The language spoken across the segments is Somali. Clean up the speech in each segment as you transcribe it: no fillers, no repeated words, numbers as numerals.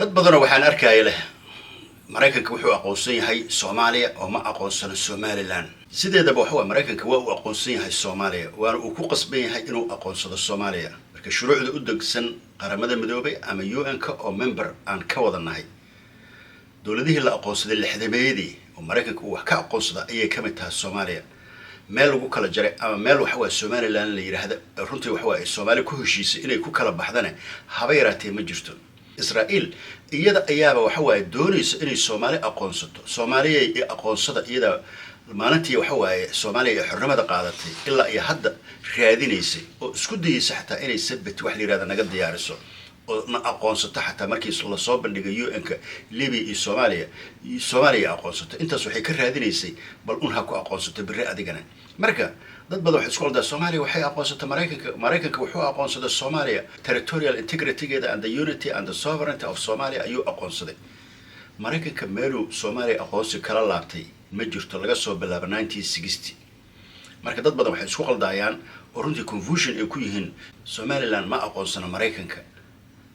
dad badan waxaan arkay leh Mareykanka wuxuu aqoonsan yahay Soomaaliya oo ma aqoonsano Somaliland sideedaba waxa Mareykanka waa uu aqoonsan yahay Soomaaliya waana uu ku qasban yahay inuu aqoonsado Soomaaliya marka shuruucda u degsan qaramada midoobay ama UN-ka oo member aan ka wadanahay dawladihii la aqoonsaday lixdameeyadii oo Mareykanka uu wax ka aqoonsada ayay ka mid tahay Soomaaliya meel lagu kala jaray ama meel waxa Somaliland la yiraahdo runtii waxa Soomaaliya ku heshiisay inay ku kala baxdana haba yaraatee ma jirto Israel iyada ayaaba waxa doonaysa inay Soomaali aqoonsato Soomaaliya ay aqoonsada iyada maalintii waxa Soomaaliya xornimada qaadatay ilaa ay hadda raadinaysay oo isku dayaysa xataa inay sabbat wax la yiraahdo naga diyaariso oo ma aqoonsato xataa markii la soo bandhigay UN-ka Libiya iyo Soomaaliya aqoonsato intaas waxay ka raadinaysay bal un ha ku aqoonsato bari adigana marka dad badan wax isku qaldaa Soomaaliya waxay aqoonsatay Mareykanka wuxuu aqoonsaday Soomaaliya territorial integrity-geeda and the unity and the sovereignty of Somalia ayuu aqoonsaday Mareykanka meelu Soomaaliya aqoonsi kala laabtay ma jirto laga soo bilaabo 1960 marka dad badan waxay isku qaldayaan oo runtii confusion ay ku yihiin Somaliland ma aqoonsano Mareykanka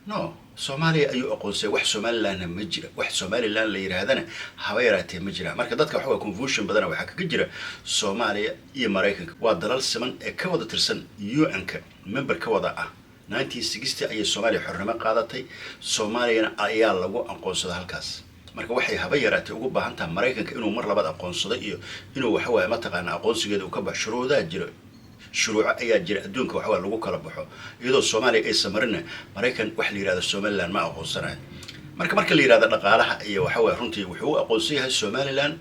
no Soomaaliya ayuu aqoonsay wax Somaliland ma jira wax Somaliland la yiraahdana haba yaraatee ma jira marka dadka waxa confusion badan waxa ka jira Soomaaliya iyo Mareykanka waa dalal siman ee ka wada tirsan UN-ka member ka wada ah 1960 ayay Soomaaliya xornimo qaadatay Soomaaliyana ayaa lagu aqoonsaday halkaas marka waxay haba yaraatee ugu baahan tahay Mareykanka inuu mar labaad aqoonsado iyo inuu waxa ma taqaan aqoonsigeeda uu ka baxo shuruudaha jira shuruuc ayaa jira adduunka waxa lagu kala baxo iyadoo Soomaaliya ay samarina Mareykan wax la yiraahdo Somaliland ma aqoonsanayo marka la yiraahdo dhaqaalaha iyo waxa runtii wuxuu aqoonsan yahay Somaliland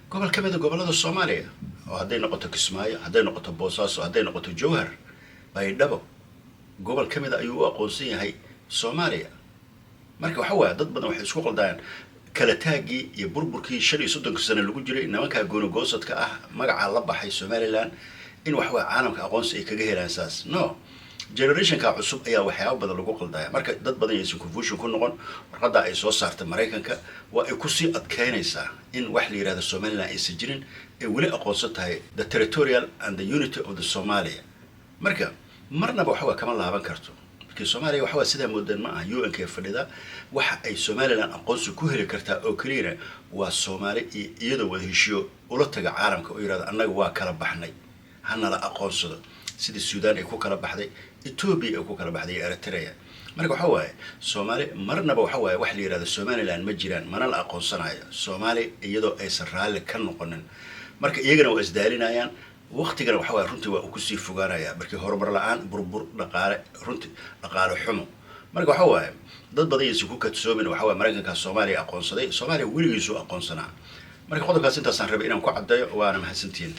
gobol ka mid ah gobolada Soomaaliya oo haday noqoto Kismaayo haday noqoto Boosaaso haday noqoto Jowhar Baydhabo gobol ka mid ah ayuu aqoonsan yahay Soomaaliya marka waxa dad badan waxay isku qaldayaan kala taagi iyo burburkii 35 sano lagu jiray nimanka go'aan-goosadka ah magaca la baxay Somaliland in waxa caalamka aqoonsi ay kaga helaan saas no generation-ka cusub ayaa waxyaabo badan lagu qaldaya marka dad badan ay confusion ku noqon warqada ay soo saartay Mareykanka waa ay ku sii adkeynaysaa in wax la yiraahdo Somaliland ay sajirin ay wali aqoonsan tahay the territorial and the unity of the Somalia marka marnaba waxa kama laaban karto Soomaaliya waxa sida moodan ma ah UN-ka fadhida waxa ay Somaliland aqoonsi ku heli kartaa oo kaliya waa Soomaali iyadoo wada heshiyo ula taga caalamka oo yiraahdo annaga waa kala baxnay hana la aqoonsado sida Suudaan ay ku kala baxday Ethiopia ay ku kala baxday Eritrea marka waxa Soomaali marnaba waxa wax la yiraahdo Somaliland ma jiraan mana la aqoonsanayo Soomaali iyadoo ay sarraale ka noqonin marka iyagana waa isdaalinayaan waqtigan waxa runtii waa ku sii fogaanaya markii horumar la'aan burbur dhaqaale runtii dhaqaale xumo marka waxa dad badan ay ku kadsoomin waxa Mareykanka Soomaaliya aqoonsaday Soomaaliya weligiisu aqoonsanaa marka qodobkaas intaas aan rabay inaan ku cadeeyo waana mahadsantiin